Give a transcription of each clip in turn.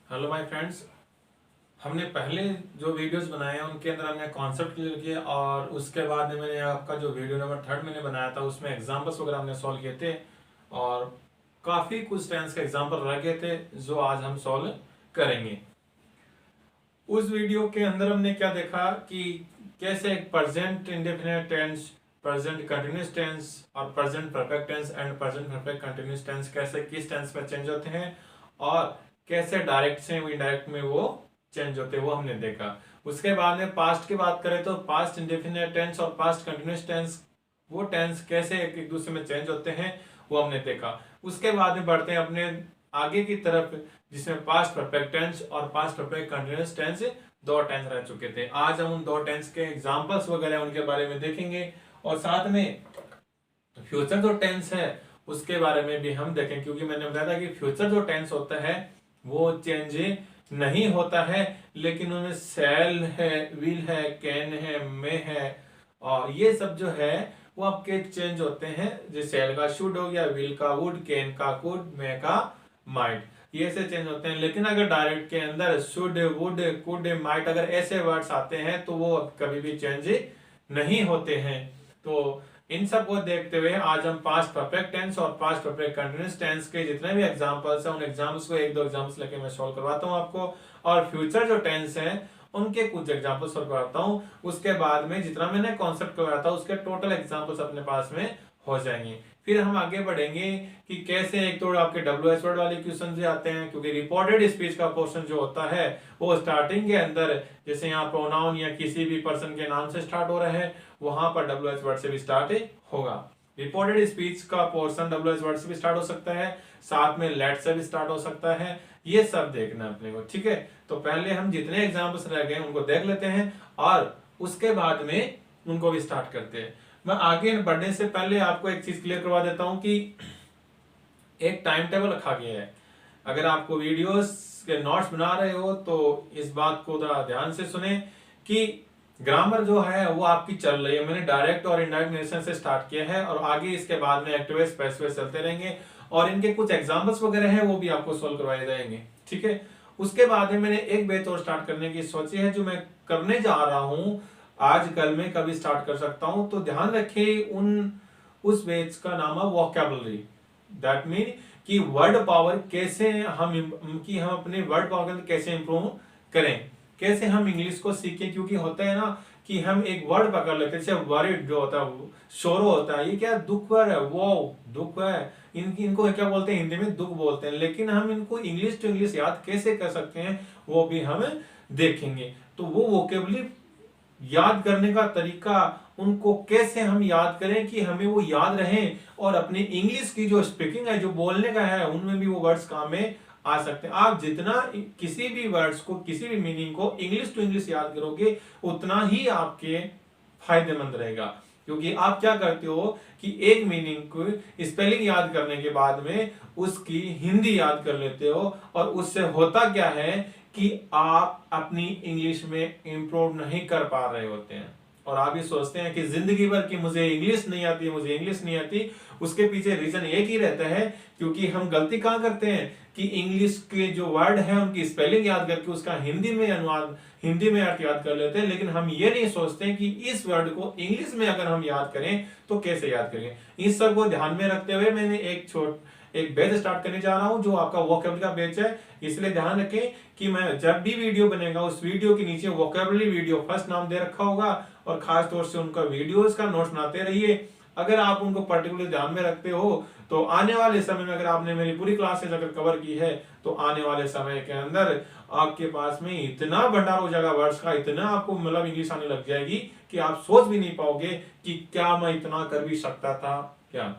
Hello my friends. हमने पहले जो वीडियोस बनाए हैं उनके अंदर हमने कॉन्सेप्ट क्लियर किए और उसके बाद में मैंने आपका जो वीडियो नंबर 3 मैंने बनाया था उसमें एग्जांपल्स वगैरह हमने सॉल्व किए थे और काफ़ी कुछ टेंस के एग्जांपल रह गए थे जो आज हम सॉल्व करेंगे। उस वीडियो के अंदर हमने क्या देखा कि कैसे एक present indefinite tense, present continuous tense और present perfect tense and present perfect continuous tense कैसे किस टेंस में चेंज होते हैं और कैसे डायरेक्ट से इनडायरेक्ट में वो चेंज होते हैं वो हमने देखा। उसके बाद में पास्ट की बात करें तो पास्ट इंडेफिनिट टेंस और पास्ट कंटिन्यूअस टेंस वो टेंस कैसे एक दूसरे में चेंज होते हैं वो हमने देखा। उसके बाद में बढ़ते हैं अपने आगे की तरफ जिसमें पास्ट परफेक्ट टेंस और पास्ट परफेक्ट कंटिन्यूअस टेंस दो टेंस रह चुके थे। आज हम उन दो टेंस के एग्जांपल्स वगैरह उनके बारे में देखेंगे और साथ में फ्यूचर जो टेंस है उसके बारे में भी हम देखें, क्योंकि मैंने बताया था कि फ्यूचर जो टेंस होता है वो चेंज नहीं होता है, लेकिन उनमें शैल है, विल है, कैन है, मे है और ये सब जो है वो आपके चेंज होते हैं। जैसे शैल का शुड हो गया, विल का वुड, कैन का कुड, मे का माइट, ये से चेंज होते हैं। लेकिन अगर डायरेक्ट के अंदर शुड, वुड, कुड, माइट अगर ऐसे वर्ड्स आते हैं तो वो कभी भी चेंज नहीं होते हैं। तो इन सब को देखते हुए आज हम पास्ट परफेक्ट टेंस और पास्ट परफेक्ट कंटिन्यूअस टेंस के जितने भी एग्जांपल्स हैं उन एग्जांपल्स को एक दो एग्जांपल्स लेके मैं सॉल्व करवाता हूं आपको, और फ्यूचर जो टेंस है उनके कुछ एग्जांपल्स सॉल्व करवाता हूं। उसके बाद में जितना मैंने कॉन्सेप्ट करवाया था उसके टोटल एग्जांपल्स अपने पास में हो जाएंगे। फिर हम आगे बढ़ेंगे कि कैसे एक तो आपके WH वर्ड वाले क्वेश्चन भी आते हैं, क्योंकि रिपोर्टेड स्पीच का पोर्शन जो होता है वो स्टार्टिंग के अंदर जैसे यहाँ प्रोनाउन या किसी भी पर्सन के नाम से स्टार्ट हो रहा है वहां पर WH वर्ड से भी स्टार्ट होगा। रिपोर्टेड स्पीच का पोर्शन WH वर्ड से भी स्टार्ट हो सकता है, साथ में लेट से भी स्टार्ट हो सकता है। ये सब देखना अपने को, ठीक है। तो पहले हम जितने एग्जाम्पल्स रह गए उनको देख लेते हैं और उसके बाद में उनको भी स्टार्ट करते हैं। मैं आगे बढ़ने से पहले आपको एक चीज क्लियर करवा देता हूं कि एक टाइम टेबल रखा गया है। अगर आपको वीडियोस के नोट्स बना रहे हो तो इस बात को थोड़ा ध्यान से सुने कि ग्रामर जो है वो आपकी चल रही है। मैंने डायरेक्ट और इनडायरेक्ट नेरेशन से स्टार्ट किया है और आगे इसके बाद में एक्टिव पैसिव चलते रहेंगे और इनके कुछ एग्जांपल्स वगैरह हैं वो भी आपको सोल्व करवाए जाएंगे, ठीक है। उसके बाद में मैंने एक बैच और स्टार्ट करने की सोची है जो मैं करने जा रहा हूं आज कल में कभी स्टार्ट कर सकता हूं। तो ध्यान रखें उस बैच का नाम है वोकैबुलरी। दैट मीन कि वर्ड पावर कैसे हम अपने वर्ड पावर कैसे इंप्रूव करें, कैसे हम इंग्लिश को सीखें। क्योंकि होता है ना कि हम एक वर्ड पकड़ लेते हैं, जैसे वरीड जो होता है, शोरो होता है, ये क्या दुख है, वो दुख है, इनको क्या बोलते हैं, हिंदी में दुख बोलते हैं। लेकिन हम इनको इंग्लिश टू इंग्लिश याद कैसे कर सकते हैं वो भी हम देखेंगे। तो वो वोकेबुलरी याद करने का तरीका, उनको कैसे हम याद करें कि हमें वो याद रहे और अपनी इंग्लिश की जो स्पीकिंग है, जो बोलने का है, उनमें भी वो वर्ड्स काम में आ सकते हैं। आप जितना किसी भी वर्ड्स को, किसी भी मीनिंग को इंग्लिश टू इंग्लिश याद करोगे उतना ही आपके फायदेमंद रहेगा। क्योंकि आप क्या करते हो कि एक मीनिंग को स्पेलिंग याद करने के बाद में उसकी हिंदी याद कर लेते हो और उससे होता क्या है कि आप अपनी इंग्लिश में इंप्रूव नहीं कर पा रहे होते हैं और आप ये सोचते हैं कि जिंदगी भर की मुझे इंग्लिश नहीं आती, मुझे इंग्लिश नहीं आती। उसके पीछे रीजन एक ही रहता है, क्योंकि हम गलती कहां करते हैं कि इंग्लिश के जो वर्ड है उनकी स्पेलिंग याद करके उसका हिंदी में अनुवाद, हिंदी में अर्थ याद कर लेते हैं। लेकिन हम ये नहीं सोचते कि इस वर्ड को इंग्लिश में अगर हम याद करें तो कैसे याद करें। इस सब को ध्यान में रखते हुए मैंने एक बैच स्टार्ट करने जा रहा हूं जो आपका वोकैबुलरी का बैच है। इसलिए ध्यान रखें कि मैं जब भी वीडियो बनेगा उस वीडियो के नीचे वोकैबुलरी वीडियो फर्स्ट नाम दे रखा होगा और खास तौर से उनका वीडियोस का नोट्स बनाते रहिए। अगर आप उनको पर्टिकुलर ध्यान में रखते हो तो आने वाले समय में, अगर आपने मेरी पूरी क्लासेस अगर कवर की है तो आने वाले समय के अंदर आपके पास में इतना भंडार हो जाएगा वर्ड्स का, इतना आपको मतलब इंग्लिश आने लग जाएगी कि आप सोच भी नहीं पाओगे कि क्या मैं इतना कर भी सकता था क्या।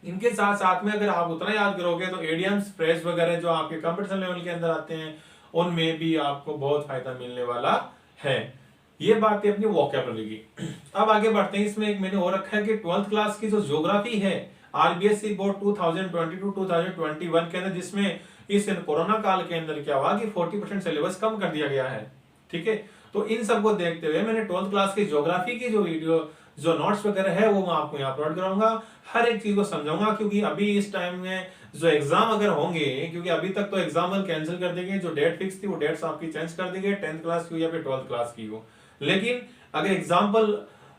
इनके साथ साथ में अगर आप उतना याद करोगे तो एडियम्स, फ्रेज वगैरह जो आपके कंपटीशन लेवल के अंदर आते हैं उनमें भी आपको बहुत फायदा मिलने वाला है। ये बात है अपनी वोकैबुलरी की। अब आगे बढ़ते हैं। इसमें एक मैंने और रखा है कि 12th क्लास की जो ज्योग्राफी है RBSE बोर्ड 2022-2021 के अंदर, जिसमें इस कोरोना काल के अंदर क्या हुआ कि 40% सिलेबस कम कर दिया गया है, ठीक है। तो इन सबको देखते हुए मैंने 12th क्लास की ज्योग्राफी की जो वीडियो जो नोट्स वगैरह है वो मैं आपको यहाँ अपलोड कराऊंगा, हर एक चीज को समझाऊंगा। क्योंकि अभी इस टाइम में जो एग्जाम अगर होंगे, क्योंकि अभी तक तो एग्जाम कैंसिल कर दी गई, जो डेट फिक्स थी वो डेट्स आपकी चेंज कर दी गई, 10th क्लास की हो या फिर 12th क्लास की हो। लेकिन अगर एग्जाम्पल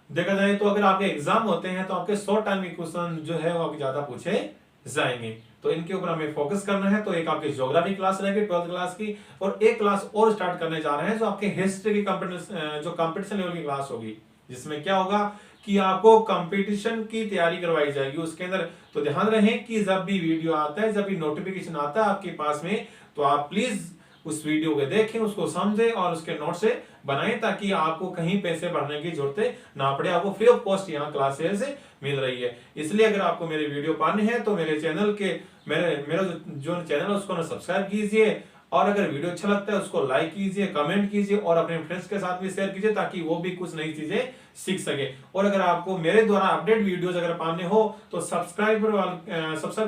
देखा जाए तो अगर आपके एग्जाम होते हैं तो आपके शॉर्ट टाइम के क्वेश्चन जो है वो आपके ज्यादा पूछे जाएंगे, तो इनके ऊपर हमें फोकस करना है। तो एक आपकी ज्योग्राफी क्लास रहेगी 12th क्लास की, और एक क्लास और स्टार्ट करने जा रहे हैं जो आपके हिस्ट्री की कंपटीशन, जो कंपटीशन लेवल की क्लास होगी, जिसमें क्या होगा कि आपको कंपटीशन की तैयारी करवाई जाएगी उसके अंदर। तो ध्यान रहे कि जब भी वीडियो आता है, जब भी नोटिफिकेशन आता है आपके पास में, तो आप प्लीज उस वीडियो को देखें, उसको समझें और उसके नोट से बनाएं, ताकि आपको कहीं पैसे भरने की जरूरत ना पड़े। आपको फ्री ऑफ कॉस्ट यहाँ क्लासेस मिल रही है। इसलिए अगर आपको मेरे वीडियो पाने हैं तो मेरे चैनल के मेरा जो चैनल है उसको सब्सक्राइब कीजिए, और अगर वीडियो अच्छा लगता है उसको लाइक कीजिए, कमेंट कीजिए और अपने फ्रेंड्स के साथ भी शेयर कीजिए, ताकि वो भी कुछ नई चीजें सीख सके। और अगर आपको मेरे द्वारा अपडेट वीडियोस अगर पाने हो तो सब्सक्राइब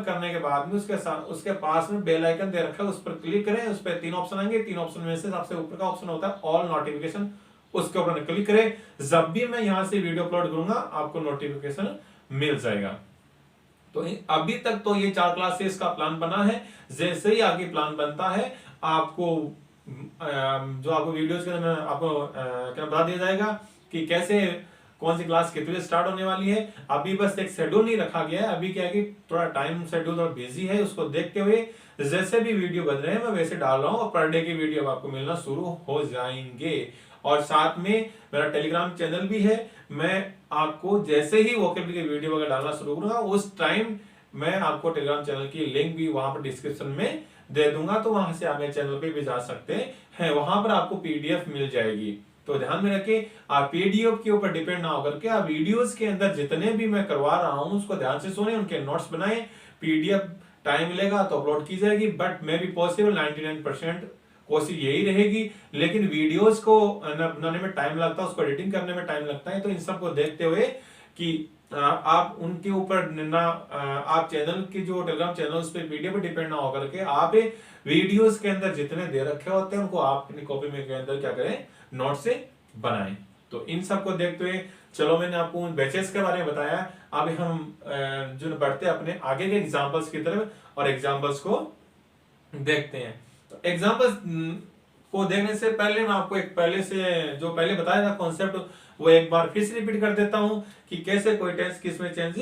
करने के बाद में उसके पास में बेल आइकन दे रखा है, उस पर क्लिक करें। उस पर 3 ऑप्शन आएंगे, 3 ऑप्शन में से सबसे ऊपर का ऑप्शन होता है ऑल नोटिफिकेशन, उसके ऊपर क्लिक करें। जब भी मैं यहाँ से वीडियो अपलोड करूंगा आपको नोटिफिकेशन मिल जाएगा। तो अभी तक तो ये 4 क्लासेस का प्लान बना है। जैसे ही आगे प्लान बनता है आपको जो आपको वीडियोस के अंदर आपको क्या बता दिया जाएगा कि कैसे कौन सी क्लास कितने बजे स्टार्ट होने वाली है। अभी बस एक शेड्यूल नहीं रखा गया है, अभी क्या है कि थोड़ा टाइम शेड्यूल और बिजी है, उसको देखते हुए जैसे भी वीडियो बन रहे हैं मैं वैसे डाल रहा हूँ, और पर डे की वीडियो आपको मिलना शुरू हो जाएंगे। और साथ में मेरा टेलीग्राम चैनल भी है, मैं आपको जैसे ही वोकेबलरी की वीडियो वगैरह डालना शुरू करूंगा उस टाइम मैं आपको टेलीग्राम चैनल की लिंक भी वहां पर डिस्क्रिप्शन में दे दूंगा, तो वहां से आप मेरे चैनल पे भी जा सकते हैं, वहां पर आपको पीडीएफ मिल जाएगी। तो ध्यान में रखें, आप पीडीएफ के ऊपर डिपेंड ना होकर के आप वीडियोस के अंदर जितने भी मैं करवा रहा हूं उसको ध्यान से सुने, उनके नोट्स बनाएं। पीडीएफ टाइम मिलेगा तो अपलोड की जाएगी, बट मे बी पॉसिबल 99% कोशिश यही रहेगी। लेकिन वीडियोस को बनाने में टाइम लगता है, उसको एडिटिंग करने में टाइम लगता है, तो इन सबको देखते हुए कि आप उनके ऊपर ना आप चैनल की जो टेलीग्राम चैनल उस पर वीडियो पे डिपेंड ना होकर के आप वीडियोस के अंदर जितने दे रखे होते हैं उनको आप अपनी कॉपी में के अंदर क्या करें, नोट से बनाएं। तो इन सबको देखते हुए चलो मैंने आपको उन बैचेस के बारे में बताया। अब हम जो बढ़ते अपने आगे के एग्जांपल्स की तरफ और एग्जांपल्स को देखते हैं। तो एग्जांपल्स को देखने से पहले मैं आपको एक पहले बताया था कॉन्सेप्ट, वो एक बार फिर से रिपीट कर देता हूं कि कैसे कोई टेंस किसमें चेंज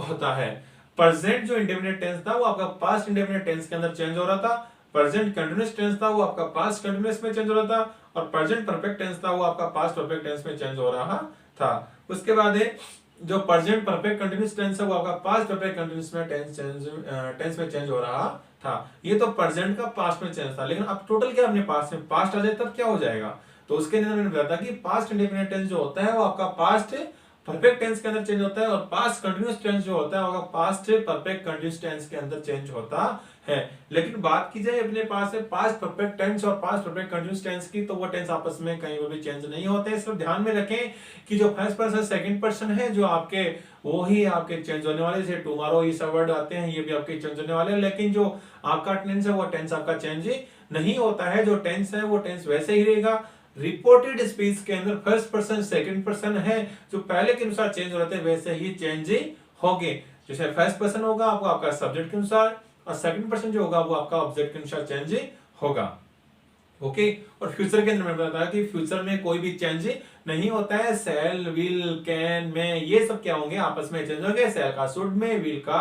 होता है। प्रेजेंट जो इंडेफिनिट टेंस था वो आपका पास्ट इंडेफिनिट टेंस के अंदर चेंज हो रहा था, प्रेजेंट कंटीन्यूअस टेंस था वो आपका पास्ट कंटीन्यूअस में चेंज हो रहा था, और प्रेजेंट परफेक्ट टेंस था वो आपका पास्ट परफेक्ट टेंस में चेंज हो रहा था। उसके बाद जो प्रेजेंट परफेक्ट कंटीन्यूअस टेंस है वो आपका पास्ट परफेक्ट कंटीन्यूअस में टेंस में चेंज हो रहा था। ये तो प्रेजेंट का पास्ट में चेंज था, लेकिन अब टोटल क्या अपने पास में पास्ट आ जाए तब क्या हो जाएगा। तो उसके अंदर मैंने बताया था कि पास्ट इंडेफिनिट टेंस जो होता है वो आपका पास्ट परफेक्ट टेंस के अंदर चेंज होता है, और पास्ट कंटीन्यूअस टेंस जो होता है वो आपका पास्ट परफेक्ट कंटीन्यूअस टेंस के अंदर चेंज होता है। लेकिन बात की जाए अपने पास है पास्ट परफेक्ट टेंस और पास्ट परफेक्ट कंटीन्यूअस टेंस की, तो वो टेंस आपस में कहीं भी चेंज नहीं होते। इसलिए ध्यान में रखें कि जो फर्स्ट पर्सन सेकंड पर्सन है जो आपके वो ही आपके चेंज होने वाले, जैसे टुमारो ये सब वर्ड आते हैं ये भी आपके चेंज होने वाले हैं, लेकिन जो आपका टेंस है वो टेंस आपका चेंज नहीं होता है। जो टेंस है वो टेंस वैसे ही रहेगा। रिपोर्टेड स्पीच के अंदर फर्स्ट पर्सन सेकंड पर्सन है जो पहले के अनुसार चेंज हो रहे थे वैसे ही चेंज होंगे। जैसे फर्स्ट पर्सन होगा वो आपका सब्जेक्ट के अनुसार, और सेकंड पर्सन जो होगा वो आपका ऑब्जेक्ट के अनुसार चेंज होगा। ओके, और फ्यूचर के अंदर मैंने बताया कि फ्यूचर में कोई भी चेंज नहीं होता है। सेल, विल, कैन में ये सब क्या होंगे आपस में चेंज होंगे। सेल का शुड में, विल का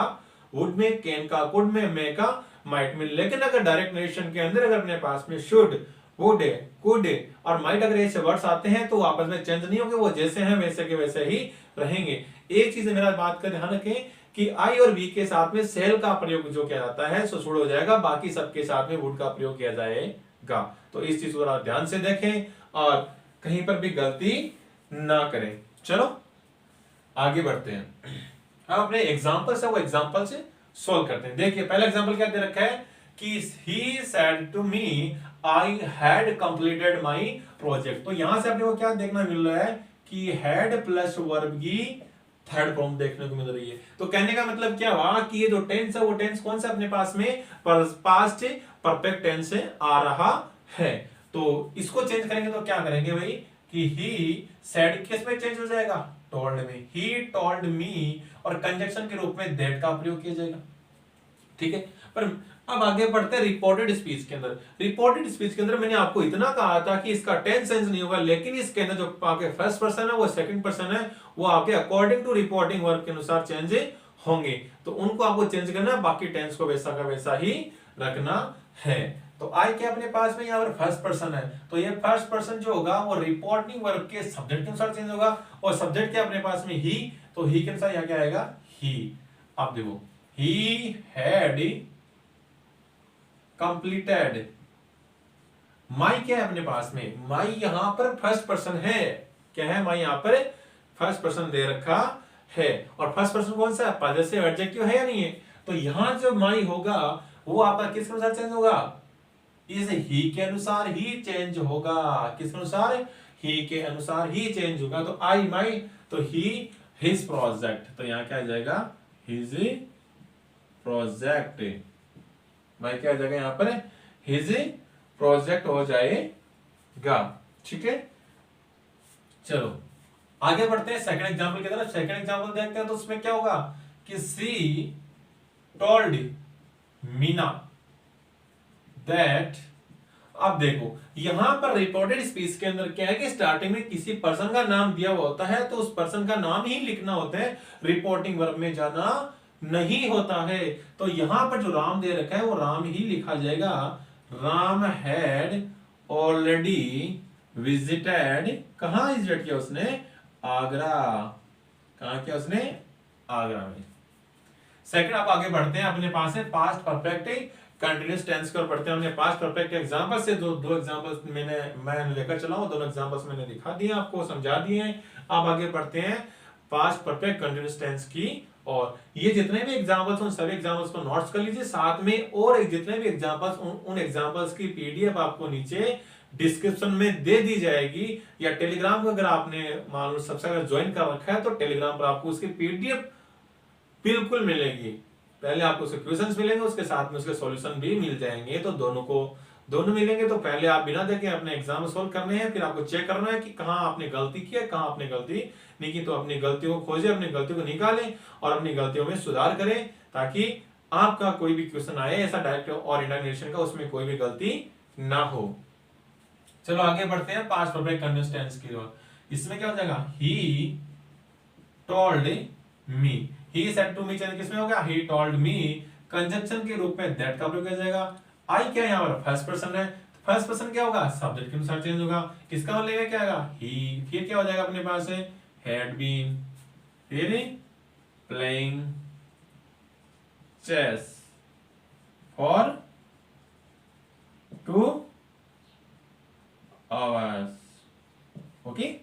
वुड में, कैन का कुड में, मे का माइट में। लेकिन अगर डायरेक्ट नरेशन के अंदर अगर अपने पास में शुड, वुड, कुड और माइट अगर ऐसे वर्ड्स आते हैं तो आपस में चेंज नहीं होंगे, वो जैसे हैं वैसे के वैसे ही रहेंगे। एक चीज मेरा बात का ध्यान रखें कि आई और वी के साथ में सेल का प्रयोग जो किया जाता है सो शुड हो जाएगा, बाकी सबके साथ में वुड का प्रयोग किया जाएगा। तो इस चीज को ध्यान से देखें और कहीं पर भी गलती ना करें। चलो आगे बढ़ते हैं। अब अपने एग्जांपल से वो एग्जांपल से सॉल्व करते हैं। देखिए पहला एग्जांपल क्या दे रखा है कि he said to me I had completed my project। तो यहां से अपने को क्या देखना मिल रहा है कि had प्लस वर्ब की थर्ड फॉर्म देखने को मिल रही है। तो कहने का मतलब क्या हुआ कि ये जो टेंस है वो टेंस कौन सा अपने पास में पास्ट परफेक्ट टेंस से आ रहा है। तो इसको चेंज करेंगे तो क्या करेंगे भाई कि he said किस में चेंज हो जाएगा, टोल्ड मी, ही टोल्ड मी, और कंजक्शन के रूप में दैट का प्रयोग किया जाएगा। ठीक है, पर अब आगे बढ़ते हैं रिपोर्टेड स्पीच के अंदर। रिपोर्टेड स्पीच के अंदर मैंने आपको इतना कहा था कि इसका टेंस सेंस नहीं होगा, लेकिन इसके अंदर जो आपके फर्स्ट पर्सन है वो सेकंड पर्सन है, वो आपके अकॉर्डिंग टू रिपोर्टिंग वर्ब के अनुसार चेंज होंगे, तो उनको आपको चेंज करना है, बाकी टेंस को वैसा का वैसा ही रखना है। तो आई के अपने पास में यहाँ पर फर्स्ट पर्सन है, तो ये फर्स्ट पर्सन जो होगा वो रिपोर्टिंग वर्ब के सब्जेक्ट के अनुसार चेंज होगा, और सब्जेक्ट के अपने पास में ही, तो ही के अनुसार यहाँ क्या आएगा, ही। आप देखो, ही हैड कंप्लीटेड, माई क्या है अपने पास में, माई यहां पर फर्स्ट पर्सन है, क्या है, माई यहां पर फर्स्ट पर्सन दे रखा है, और फर्स्ट पर्सन कौन सा है, पॉजेसिव एडजेक्टिव है या नहीं है, तो यहां जो माई होगा वो आपका किसके अनुसार चेंज होगा, इस ही के अनुसार ही चेंज होगा, किसके अनुसार, ही के अनुसार ही चेंज होगा, तो आई माई, तो ही हिज प्रोजेक्ट, तो यहां क्या आ जाएगा, हिज प्रोजेक्ट, माई क्या आ जाएगा यहाँ पर, हिज प्रोजेक्ट हो जाएगा। ठीक है, चलो आगे बढ़ते हैं सेकंड एग्जांपल की तरफ। सेकंड एग्जांपल देखते हैं, तो उसमें क्या होगा कि सी टोल्ड मीना दैट, अब देखो यहां पर रिपोर्टेड स्पीच के अंदर क्या है कि स्टार्टिंग में किसी पर्सन का नाम दिया हुआ होता है, तो उस पर्सन का नाम ही लिखना होता है, रिपोर्टिंग वर्ब में जाना नहीं होता है। तो यहां पर जो राम दे रखा है वो राम ही लिखा जाएगा, राम हैड ऑलरेडी विजिटेड, कहां विजिट किया उसने, आगरा, कहां किया उसने, आगरा में। सेकंड आप आगे बढ़ते हैं, अपने पास है पास्ट परफेक्ट कंटिन्यूअस टेंस की ओर बढ़ते हैं। हमने पास्ट परफेक्ट एग्जांपल से दो एग्जांपल्स मैं लेकर चला हूं, दोनों एग्जांपल्स मैंने दिखा दिए आपको, समझा दिए हैं। आप आगे बढ़ते हैं पास्ट परफेक्ट कंटिन्यूअस टेंस की, और ये जितने भी एग्जांपल्स उन सभी एग्जांपल्स को नोट्स कर लीजिए, साथ में और जितने भी एग्जांपल्स उन एग्जांपल्स की पीडीएफ आपको नीचे डिस्क्रिप्शन में दे दी जाएगी, या टेलीग्राम को अगर आपने मान लो सबसे अगर ज्वाइन कर रखा है तो टेलीग्राम पर आपको उसकी पीडीएफ बिल्कुल मिलेगी। पहले आपको उसके क्वेश्चंस मिलेंगे, उसके साथ में उसके सॉल्यूशन भी मिल जाएंगे, तो दोनों मिलेंगे। तो पहले आप बिना देखे अपने एग्जाम सोल्व करने हैं, फिर आपको चेक करना है कि कहां आपने गलती की है, कहां आपने गलती नहीं की, तो अपनी गलतियों को खोजें, अपनी गलतियों को निकालें और अपनी गलतियों में सुधार करें, ताकि आपका कोई भी क्वेश्चन आए ऐसा डायरेक्ट और इंडायरेक्ट का, उसमें कोई भी गलती ना हो। चलो आगे बढ़ते हैं पास्ट परफेक्ट कंटिन्यूअस टेंस की ओर। इसमें क्या हो जाएगा, he told me, he said to me, किसमें हो गया, ही टोल्ड मी, कंजंक्शन के रूप में दैट का प्रयोग किया जाएगा। आई क्या है यहाँ पर फर्स्ट पर्सन है, फर्स्ट पर्सन क्या होगा, सब्जेक्ट के अनुसार चेंज होगा, इसका मतलब क्या आएगा, ही, फिर क्या हो जाएगा अपने पास है, हैड बीन, फिर playing chess for 2 hours। Okay,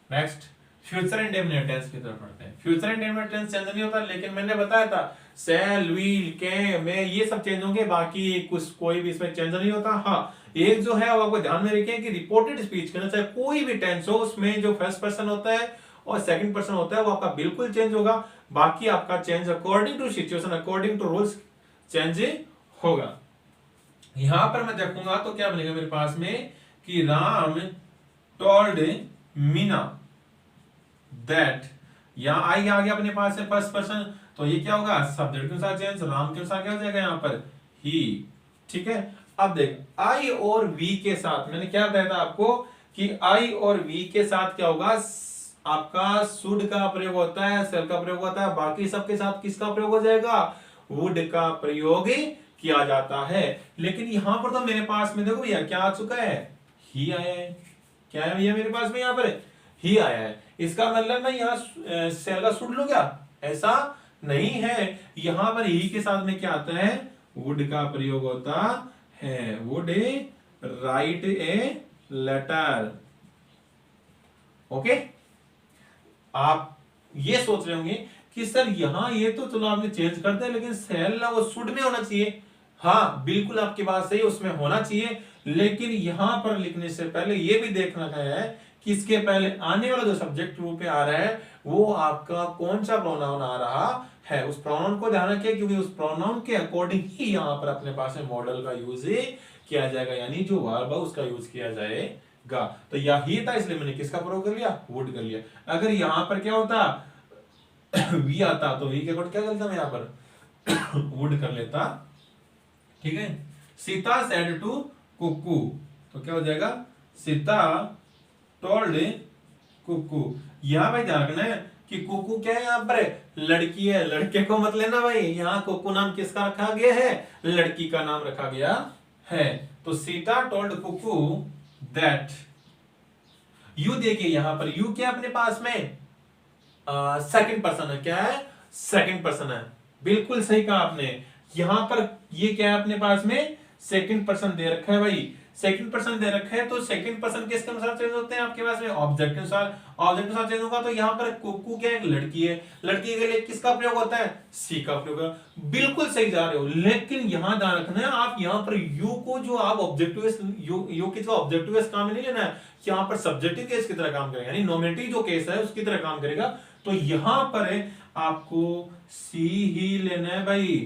next future indefinite tense की तरफ बढ़ते हैं। फ्यूचर इंडेफिनिट टेंस चेंज नहीं होता, लेकिन मैंने बताया था शैल, विल, कैन, मे, ये सब चेंज होंगे, बाकी कुछ कोई भी इसमें चेंज नहीं होता। हाँ, एक जो है वो आपको ध्यान में रखें कि रिपोर्टेड स्पीच के अंदर चाहे कोई भी टेंस हो, उसमें जो फर्स्ट पर्सन होता है और सेकंड पर्सन होता है वो आपका बिल्कुल चेंज होगा, बाकी आपका change according to situation, according to rules change होगा। यहां पर मैं देखूंगा तो क्या बनेगा मेरे पास में कि राम टोल्ड मीना दैट, यहां आई आ गया अपने पास है फर्स्ट पर्सन, तो ये क्या होगा, सब्जेक्ट के अनुसार चेंज, राम के अनुसार क्या हो जाएगा यहाँ पर, ही। ठीक है, अब देख आई और वी के साथ मैंने क्या बताया था आपको कि आई और वी के साथ क्या होगा, आपका शुड का प्रयोग होता है, सेल का प्रयोग होता है, बाकी सबके साथ किसका प्रयोग हो जाएगा, वुड का प्रयोग किया जाता है। लेकिन यहां पर तो मेरे पास में देखो भैया क्या आ चुका है, ही आया है, क्या है भैया मेरे पास में यहाँ पर ही आया है, इसका मतलब मैं यहाँ सेल का शुड लूं क्या, ऐसा नहीं है, यहां पर ही के साथ में क्या आता है, वुड का प्रयोग होता है, would write a letter. Okay, आप ये सोच रहे होंगे कि सर यहां ये तो चलो आपने चेंज कर दिया, लेकिन सेल ना वो शुड में होना चाहिए। हाँ बिल्कुल आपकी बात सही, उसमें होना चाहिए, लेकिन यहां पर लिखने से पहले ये भी देखना है कि इसके पहले आने वाला जो सब्जेक्ट रूप में आ रहा है वो आपका कौन सा प्रोनाउन आ रहा है, उस प्रोनाउन को ध्यान रखिए, क्योंकि उस प्रोनाउन के अकॉर्डिंग ही यहाँ पर अपने पास में मॉडल का यूज किया जाएगा, यानी जो वर्ब है उसका यूज किया जाएगा। गा, तो यही था इसलिए मैंने किसका प्रयोग कर लिया, वुड कर लिया। अगर यहां पर क्या होता वी आता तो वी के अकॉर्डिंग क्या करता मैं यहां पर वुड कर लेता। ठीक है, सीता सेड टू कुकू, तो क्या हो जाएगा, सीता टोल्ड कुकू। यहां भाई ध्यान रखना है कि कुकू क्या है, यहाँ पर लड़की है, लड़के को मत लेना भाई, यहाँ कुकू नाम किसका रखा गया है, लड़की का नाम रखा गया है। तो Sita told Kuku that, you देखिए यहां पर यू क्या अपने पास में सेकंड पर्सन है, क्या है, सेकंड पर्सन है, बिल्कुल सही कहा आपने। यहां पर ये क्या है अपने पास में सेकंड पर्सन दे रखा है भाई, सेकंड पर्सन दे रखा है, तो सेकंड पर्सन किसके अनुसार चेंज होते हैं आपके पास में, ऑब्जेक्ट के अनुसार, ऑब्जेक्ट के अनुसार चेंज होगा। तो यहां पर कुकू क्या एक लड़की है, लड़की के लिए किसका प्रयोग होता है, सी का प्रयोग है। बिल्कुल सही जा रहे हो, लेकिन यहां ध्यान रखना है आप यहां पर यू को जो आप ऑब्जेक्टिव यू की जो ऑब्जेक्टिव काम में नहीं लेना है, यहां पर सब्जेक्टिव केस की तरह काम करेगा, यानी नॉमिनेटिव जो केस है उसकी तरह काम करेगा। तो यहां पर आपको सी ही लेना है भाई,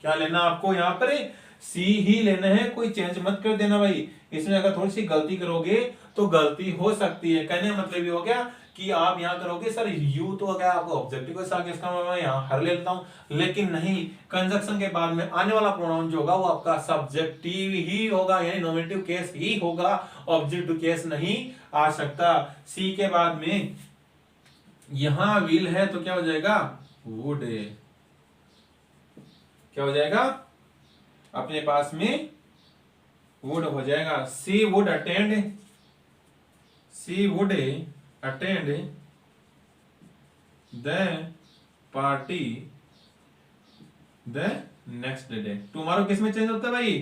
क्या लेना आपको यहां पर सी ही लेना है, कोई चेंज मत कर देना भाई। इसमें अगर थोड़ी सी गलती करोगे तो गलती हो सकती है, कहने का मतलब ये हो गया कि आप यहां करोगे सर यू तो क्या आपको ऑब्जेक्टिव के साथ, इसका मैं यहां हर लेता हूं, लेकिन नहीं, कंजक्शन के बाद में आने वाला प्रोनाउन जो होगा वो आपका सब्जेक्टिव ही होगा, यानी नॉमिनेटिव केस ही होगा, ऑब्जेक्टिव केस नहीं आ सकता। सी के बाद में यहां विल है तो क्या हो जाएगा, वुड, क्या हो जाएगा अपने पास में वुड हो जाएगा। She would attend, she would attend the party the next day. Tomorrow किस में चेंज होता है भाई,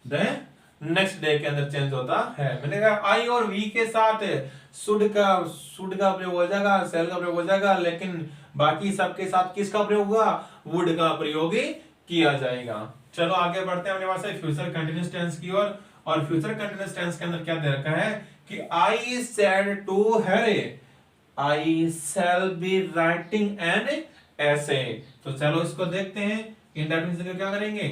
द नेक्स्ट डे के अंदर चेंज होता है। मैंने कहा आई और वी के साथ शुड का प्रयोग हो जाएगा, सेल का प्रयोग हो जाएगा, लेकिन बाकी सबके साथ किसका प्रयोग होगा, वुड का प्रयोग किया जाएगा। चलो आगे बढ़ते हैं अपने पास फ्यूचर कंटिन्यूअस टेंस की ओर। और फ्यूचर कंटिन्यूअस टेंस के अंदर क्या दे रखा है कि I said to her I shall be writing an ऐसे। तो चलो इसको देखते हैं, इन डेफिनेशन को क्या करेंगे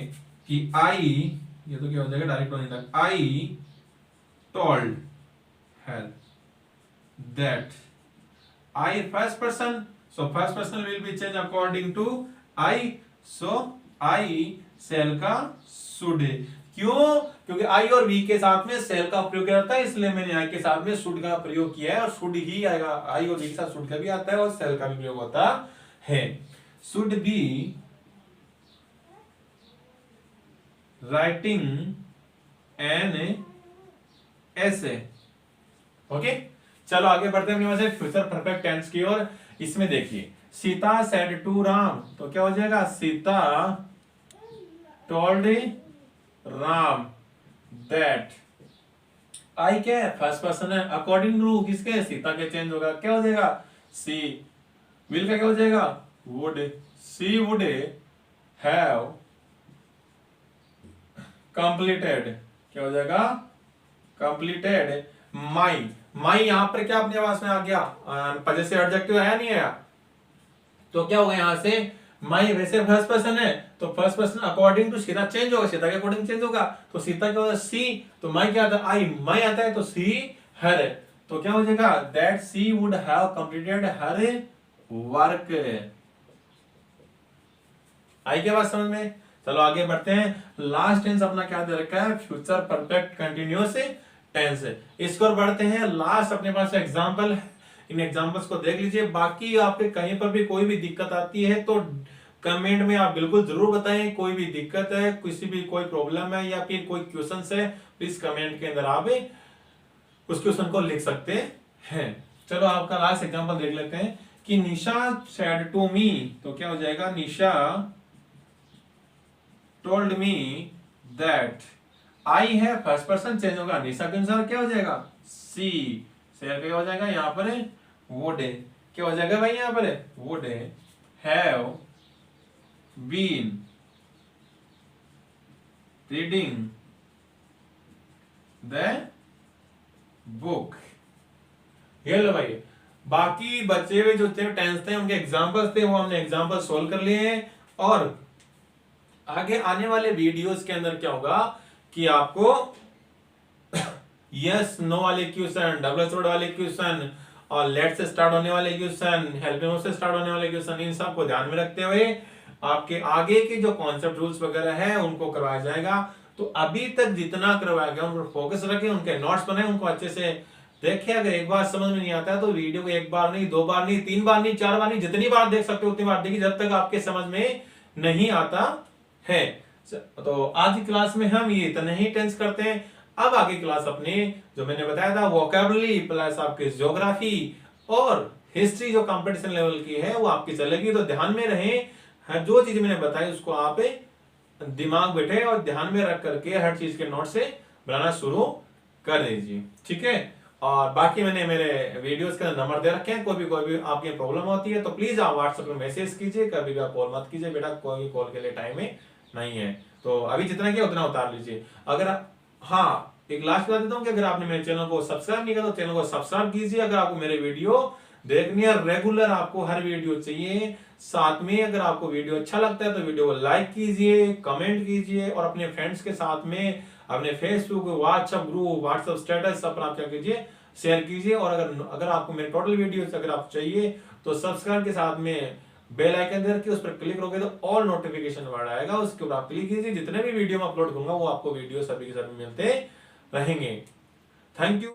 कि आई, ये तो क्या हो जाएगा डायरेक्ट होने तक, I told her that, I first person, so first person will be change according to I, so I shall का शुड। क्यों, क्योंकि आई और वी के साथ में सेल का प्रयोग किया जाता है, इसलिए मैंने आई के साथ में शुड का प्रयोग किया है, और शुड ही आएगा, आई और वी के साथ शुड का भी आता है और सेल का भी प्रयोग होता है। शुड बी राइटिंग एन ऐसे। ओके, चलो आगे बढ़ते हैं अपने फ्यूचर परफेक्ट टेंस की ओर। इसमें देखिए सीता सेड टू राम, तो क्या हो जाएगा, सीता टोल्ड राम दैट, आई क्या है, फर्स्ट पर्सन है, अकॉर्डिंग टू किसके, सीता के चेंज होगा, क्या हो जाएगा, सी, विल का क्या हो जाएगा, would, she would have completed, क्या हो जाएगा, कंप्लीटेड माई। माई यहां पर क्या अपने पास में आ गया, पजेसिव एडजेक्टिव है नहीं आया, तो क्या होगा यहां से, माई वैसे फर्स्ट पर्सन है, तो first person according to Sita change होगा, सीता के अकॉर्डिंग चेंज होगा, तो सीता क्या होगा, सी, तो माई क्या आता है, आई, माई आता है, तो सी हर, तो क्या हो जाएगा, that she would have completed her work. I के बाद समझ में। चलो आगे बढ़ते हैं, लास्ट टेंस अपना क्या दे रखा है, फ्यूचर परफेक्ट कंटिन्यूअस टेंस। इसको और बढ़ते हैं, लास्ट अपने पास एग्जांपल, इन एग्जांपल्स को देख लीजिए। बाकी आपके कहीं पर भी कोई भी दिक्कत आती है तो कमेंट में आप बिल्कुल जरूर बताएं, कोई भी दिक्कत है, किसी भी कोई प्रॉब्लम है या फिर कोई क्वेश्चन है, प्लीज कमेंट के अंदर आप उस क्वेश्चन को लिख सकते हैं। चलो आपका लास्ट एग्जांपल देख लेते हैं कि निशा सेड टू मी, तो क्या हो जाएगा, निशा टोल्ड मी दैट, आई है फर्स्ट पर्सन चेंज होगा, निशा के अनुसार क्या हो जाएगा, सी, सेल क्या हो जाएगा यहां पर वुड, क्या हो जाएगा भाई यहां पर would have been reading the book. ये लो भाई, बाकी बचे हुए जो टेंस थे उनके एग्जांपल्स थे, वो हमने एग्जांपल सोल्व कर लिए हैं। और आगे आने वाले वीडियोस के अंदर क्या होगा कि आपको यस नो वाले क्वेश्चन, डबल वर्ड वाले क्वेश्चन और लेट से स्टार्ट होने वाले क्वेश्चन, हेल्पिंग से स्टार्ट होने वाले क्वेश्चन, इन सब को ध्यान में रखते हुए आपके आगे के जो कॉन्सेप्ट रूल्स वगैरह है उनको करवाया जाएगा। तो अभी तक जितना करवाया गया उन पर फोकस रखें, उनके नोट्स बनाए, उनको अच्छे से देखिए। अगर एक बार समझ में नहीं आता है तो वीडियो को एक बार नहीं, दो बार नहीं, तीन बार नहीं, चार बार नहीं, जितनी बार देख सकते हो उतनी बार देखिए, जब तक आपके समझ में नहीं आता है। तो आज की क्लास में हम ये इतना ही टेंस करते हैं। अब आगे क्लास अपने जो मैंने बताया था वोकैबुलरी प्लस आपके ज्योग्राफी और हिस्ट्री जो कंपटीशन लेवल की है वो आपकी चलेगी। तो ध्यान में रहे, जो चीज मैंने बताई उसको आप दिमाग बैठे और ध्यान में रख करके हर चीज के नोट से बनाना शुरू कर दीजिए, ठीक है। और बाकी मैंने मेरे वीडियोस के नंबर दे रखे हैं, कोई भी आपकी प्रॉब्लम होती है तो प्लीज आप व्हाट्सएप में मैसेज कीजिए, कभी भी आप कॉल मत कीजिए बेटा, कोई कॉल के लिए टाइम नहीं है। तो अभी जितना किया उतना उतार लीजिए। अगर हाँ, एक लास्ट बता देता हूँ कि अगर आपने मेरे चैनल को सब्सक्राइब नहीं किया तो चैनल को सब्सक्राइब कीजिए। अगर आपको मेरे वीडियो देखनी है रेगुलर, आपको हर वीडियो चाहिए, साथ में अगर आपको वीडियो अच्छा लगता है तो वीडियो को लाइक कीजिए, कमेंट कीजिए और अपने फ्रेंड्स के साथ में अपने Facebook, WhatsApp group, WhatsApp status सब पर आप क्या कीजिए, शेयर कीजिए। और अगर आपको मेरे टोटल वीडियो अगर आप चाहिए तो सब्सक्राइब के साथ में बेल आइकन दे रखिए, उस पर क्लिक करोगे तो ऑल नोटिफिकेशन वर्ड आएगा, उसके ऊपर आप क्लिक कीजिए। जितने भी वीडियो में अपलोड करूंगा वो आपको वीडियो सभी के सभी मिलते रहेंगे। Thank you.